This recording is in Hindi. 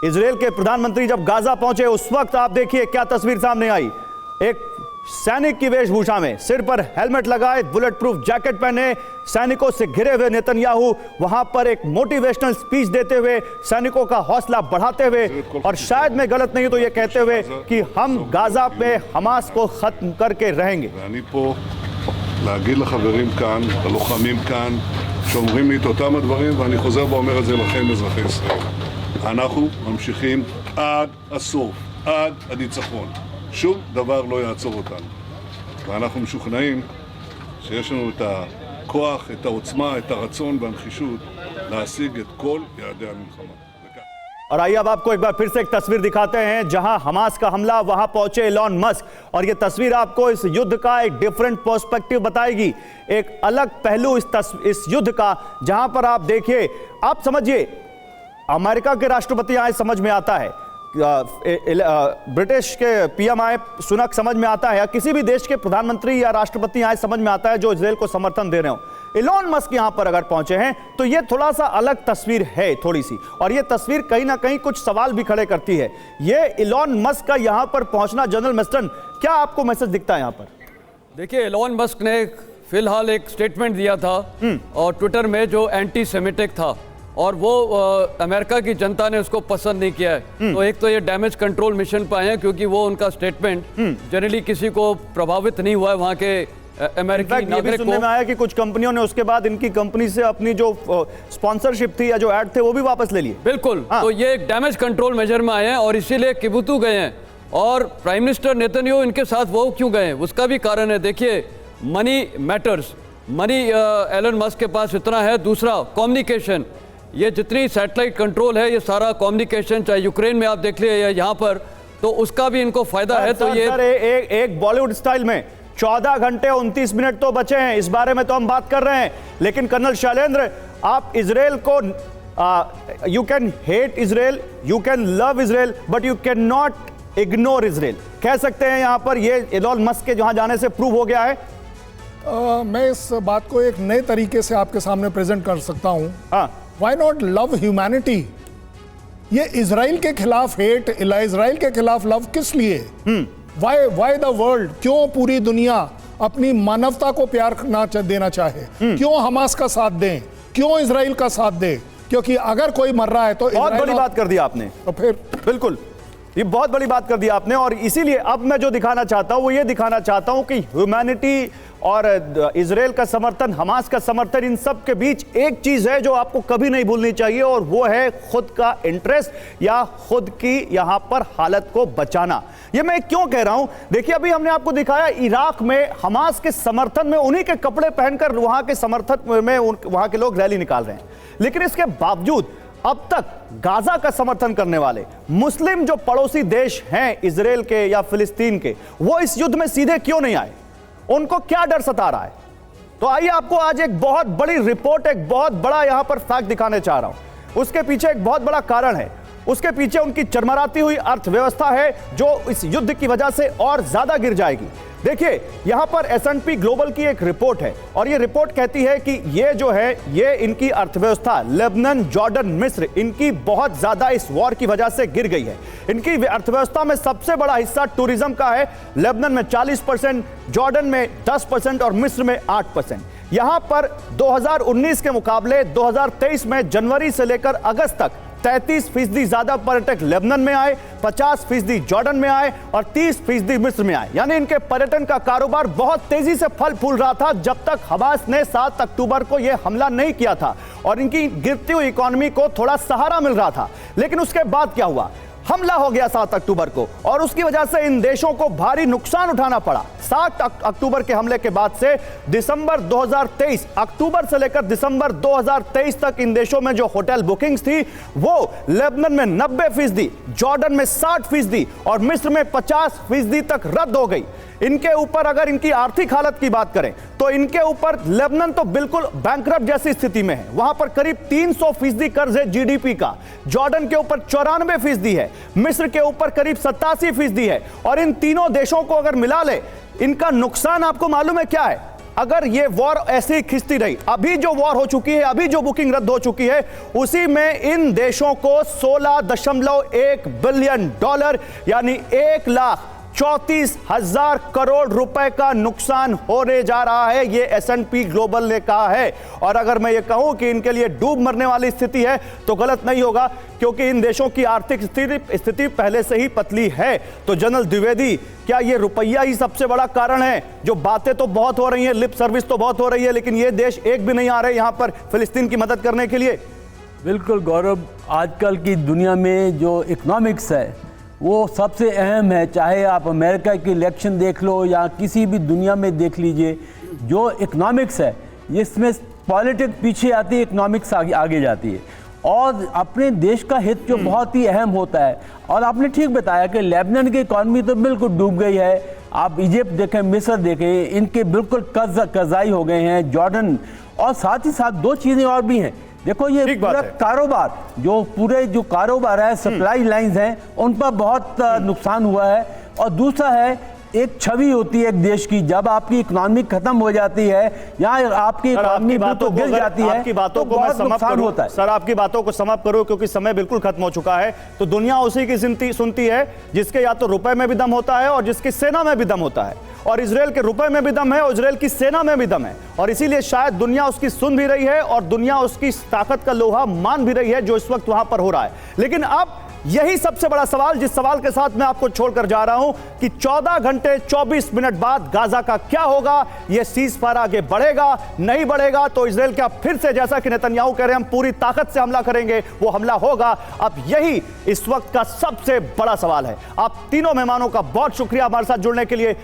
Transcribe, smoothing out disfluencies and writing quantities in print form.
इजराइल के प्रधानमंत्री जब गाजा पहुंचे उस वक्त आप देखिए क्या तस्वीर सामने आई। एक सैनिक की वेशभूषा में, सिर पर हेलमेट लगाए, बुलेट प्रूफ जैकेट पहने, सैनिकों से घिरे हुए नेतन्याहू वहां पर एक मोटिवेशनल स्पीच देते हुए, सैनिकों का हौसला बढ़ाते हुए, और शायद मैं गलत नहीं तो ये कहते हुए कि हम गाजा पे हमास को खत्म करके रहेंगे। להגיד לחברים כאן, ללוחמים כאן, שאומרים לי את אותם הדברים, ואני חוזר ואומר את זה לכם, אזרחי ישראל. אנחנו ממשיכים עד הסוף, עד הניצחון. שום דבר לא יעצור אותנו. ואנחנו משוכנעים שיש לנו את הכוח, את העוצמה, את הרצון והנחישות להשיג את כל יעדי המלחמה. और आइए अब आपको एक बार फिर से एक तस्वीर दिखाते हैं जहां हमास का हमला, वहां पहुंचे इलॉन मस्क, और यह तस्वीर आपको इस युद्ध का एक डिफरेंट पर्सपेक्टिव बताएगी, एक अलग पहलू इस युद्ध का, जहां पर आप देखिए, आप समझिए अमेरिका के राष्ट्रपति आए समझ में आता है, ब्रिटिश के पीएम आए सुनक समझ में आता है, या किसी भी देश के प्रधानमंत्री या राष्ट्रपति आए समझ में आता है जो इजराइल को समर्थन दे रहे हो। इलॉन मस्क यहां पर अगर पहुंचे हैं तो यह थोड़ा सा अलग तस्वीर है, थोड़ी सी, और यह तस्वीर कहीं ना कहीं कुछ सवाल भी खड़े करती है। यह इलॉन मस्क का यहां पर पहुंचना, जनरल मस्टन, क्या आपको मैसेज दिखता है यहां पर? देखिए, इलॉन मस्क ने फिलहाल एक स्टेटमेंट दिया था और ट्विटर में जो एंटी सेमिटिक था, और वो अमेरिका की जनता ने उसको पसंद नहीं किया है। तो एक तो ये डैमेज कंट्रोल मिशन पे आए हैं क्योंकि वो उनका स्टेटमेंट जनरली किसी को प्रभावित नहीं हुआ है वहाँ के अमेरिकी नागरिक को। आया कि कुछ कंपनियों ने उसके बाद इनकी कंपनी से अपनी जो स्पॉन्सरशिप थी या जो ऐड थे वो भी वापस ले लिए। बिल्कुल, तो ये एक डैमेज कंट्रोल मेजर में आए हैं और इसीलिए किबुतू गए हैं। और प्राइम मिनिस्टर नेतन्याहू इनके साथ वो क्यों गए उसका भी कारण है। देखिए, money matters, money Elon Musk के पास इतना है। दूसरा, कम्युनिकेशन, ये जितनी सैटेलाइट कंट्रोल है, ये सारा कम्युनिकेशन, चाहे यूक्रेन में आप देख लिए या यहाँ पर, तो उसका भी इनको फायदा है। तो ये एक बॉलीवुड स्टाइल में 14 घंटे 29 मिनट तो बचे हैं, इस बारे में तो हम बात कर रहे हैं, लेकिन कर्नल शैलेंद्र, आप इजराइल को, you can hate Israel, you can love Israel, but you can not ignore Israel, कह सकते हैं यहाँ पर। ये इलॉन मस्क के जहां जाने से प्रूव हो गया है। मैं इस बात को एक नए तरीके से आपके सामने प्रेजेंट कर सकता हूं। Why not love humanity? ये इजराइल के खिलाफ हेट, इजराइल के खिलाफ लव किस लिए? Why the world? क्यों पूरी दुनिया अपनी मानवता को प्यार ना देना चाहे? क्यों हमास का साथ दें? क्यों इजराइल का साथ दें? क्योंकि अगर कोई मर रहा है तो बहुत बड़ी बात कर दी आपने। तो फिर बिल्कुल, ये बहुत बड़ी बात कर दी आपने। और इसीलिए अब मैं जो दिखाना चाहता हूं वो ये दिखाना चाहता हूं कि ह्यूमैनिटी और इजराइल का समर्थन, हमास का समर्थन, इन सब के बीच एक चीज है जो आपको कभी नहीं भूलनी चाहिए, और वो है खुद का इंटरेस्ट या खुद की यहां पर हालत को बचाना। ये मैं क्यों कह रहा हूं? देखिए, अभी हमने आपको दिखाया इराक में हमास के समर्थन में उन्हीं के कपड़े पहनकर वहां के समर्थन में वहां के लोग रैली निकाल रहे हैं, लेकिन इसके बावजूद अब तक गाजा का समर्थन करने वाले मुस्लिम जो पड़ोसी देश हैं इजराइल के या फिलिस्तीन के, वो इस युद्ध में सीधे क्यों नहीं आए? उनको क्या डर सता रहा है? तो आइए आपको आज एक बहुत बड़ी रिपोर्ट, एक बहुत बड़ा यहां पर फैक्ट दिखाने चाह रहा हूं। उसके पीछे एक बहुत बड़ा कारण है, उसके पीछे उनकी चरमराती हुई अर्थव्यवस्था है जो इस युद्ध की वजह से और ज्यादा गिर जाएगी। देखिए, यहां पर S&P ग्लोबल की एक रिपोर्ट है, और ये रिपोर्ट कहती है कि ये जो है, ये इनकी अर्थव्यवस्था, लेबनान, जॉर्डन, मिस्र, इनकी बहुत ज्यादा इस वॉर की वजह से गिर गई है। इनकी अर्थव्यवस्था में सबसे बड़ा हिस्सा टूरिज्म का है। लेबनान में 40%, जॉर्डन में 10% और मिस्र में 8%। यहां पर 2019 के मुकाबले 2023 में जनवरी से लेकर अगस्त तक 33% ज्यादा पर्यटक लेबनान में आए, 50% जॉर्डन में आए और 30% मिस्र में आए। यानी इनके पर्यटन का कारोबार बहुत तेजी से फल फूल रहा था जब तक हमास ने 7 अक्टूबर को यह हमला नहीं किया था और इनकी गिरती हुई इकोनॉमी को थोड़ा सहारा मिल रहा था। लेकिन उसके बाद क्या हुआ? हमला हो गया 7 अक्टूबर को, और उसकी वजह से इन देशों को भारी नुकसान उठाना पड़ा। 7 अक्टूबर के हमले के बाद से दिसंबर 2023, अक्टूबर से लेकर दिसंबर 2023 तक इन देशों में जो होटल बुकिंग्स थी वो लेबनान में 90%, जॉर्डन में 60% और मिस्र में 50% तक रद्द हो गई। इनके ऊपर अगर इनकी आर्थिक हालत की बात करें तो इनके ऊपर लेबनान तो बिल्कुल बैंकरप्ट जैसी स्थिति में है। वहां पर करीब 300% कर्ज है जीडीपी का। जॉर्डन के ऊपर 94% है, मिस्र के ऊपर करीब 87% है। और इन तीनों देशों को अगर मिला ले, इनका नुकसान आपको मालूम है क्या है? अगर ये वॉर ऐसी खिंचती रही, अभी जो वॉर हो चुकी है, अभी जो बुकिंग रद्द हो चुकी है, उसी में इन देशों को 16.1 बिलियन डॉलर यानी 1,34,000 करोड़ रुपए का नुकसान होने जा रहा है, ये S&P ग्लोबल ने कहा है। और अगर मैं ये कहूं कि इनके लिए डूब मरने वाली स्थिति है तो गलत नहीं होगा, क्योंकि इन देशों की आर्थिक स्थिति पहले से ही पतली है। तो जनरल द्विवेदी, क्या ये रुपया ही सबसे बड़ा कारण है? जो बातें तो बहुत हो रही हैं, लिप सर्विस तो बहुत हो रही है, लेकिन ये देश एक भी नहीं आ रहे यहां पर फिलिस्तीन की मदद करने के लिए। बिल्कुल गौरव, आजकल की दुनिया में जो इकोनॉमिक्स है वो सबसे अहम है। चाहे आप अमेरिका की इलेक्शन देख लो या किसी भी दुनिया में देख लीजिए, जो इकोनॉमिक्स है इसमें पॉलिटिक्स पीछे आती है, इकोनॉमिक्स आगे जाती है। और अपने देश का हित जो बहुत ही अहम होता है। और आपने ठीक बताया कि लेबनान की इकॉनमी तो बिल्कुल डूब गई है। आप इजिप्ट देखें, मिस्र देखें, इनके बिल्कुल कर्जाई हो गए हैं, जॉर्डन। और साथ ही साथ दो चीज़ें और भी हैं। देखो ये पूरा कारोबार जो कारोबार है, सप्लाई लाइंस हैं, उन पर बहुत नुकसान हुआ है। और दूसरा है, एक छवि होती है एक देश की, जब आपकी इकोनॉमी खत्म हो जाती है या आपकी इकोनॉमी बिल्कुल गिर जाती है, आपकी बातों को मैं समाप्त करूं सर, आपकी बातों को समाप्त करूं क्योंकि समय बिल्कुल खत्म हो चुका है। तो दुनिया उसी की सुनती है जिसके या तो रुपए में भी दम होता है और जिसकी सेना में भी दम होता है। और इजराइल के रुपए में भी दम है और इजराइल की सेना में भी दम है। और इसीलिए शायद दुनिया उसकी सुन भी रही है और दुनिया उसकी ताकत का लोहा मान भी रही है जो इस वक्त वहां पर हो रहा है। लेकिन अब यही सबसे बड़ा सवाल, जिस सवाल के साथ मैं आपको छोड़कर जा रहा हूं कि 14 घंटे 24 मिनट बाद गाजा का क्या होगा? यह सीज़फायर आगे बढ़ेगा, नहीं बढ़ेगा? तो इजराइल क्या फिर से, जैसा कि नेतन्याहू कह रहे हैं, हम पूरी ताकत से हमला करेंगे, वो हमला होगा? अब यही इस वक्त का सबसे बड़ा सवाल है। आप तीनों मेहमानों का बहुत शुक्रिया हमारे साथ जुड़ने के लिए।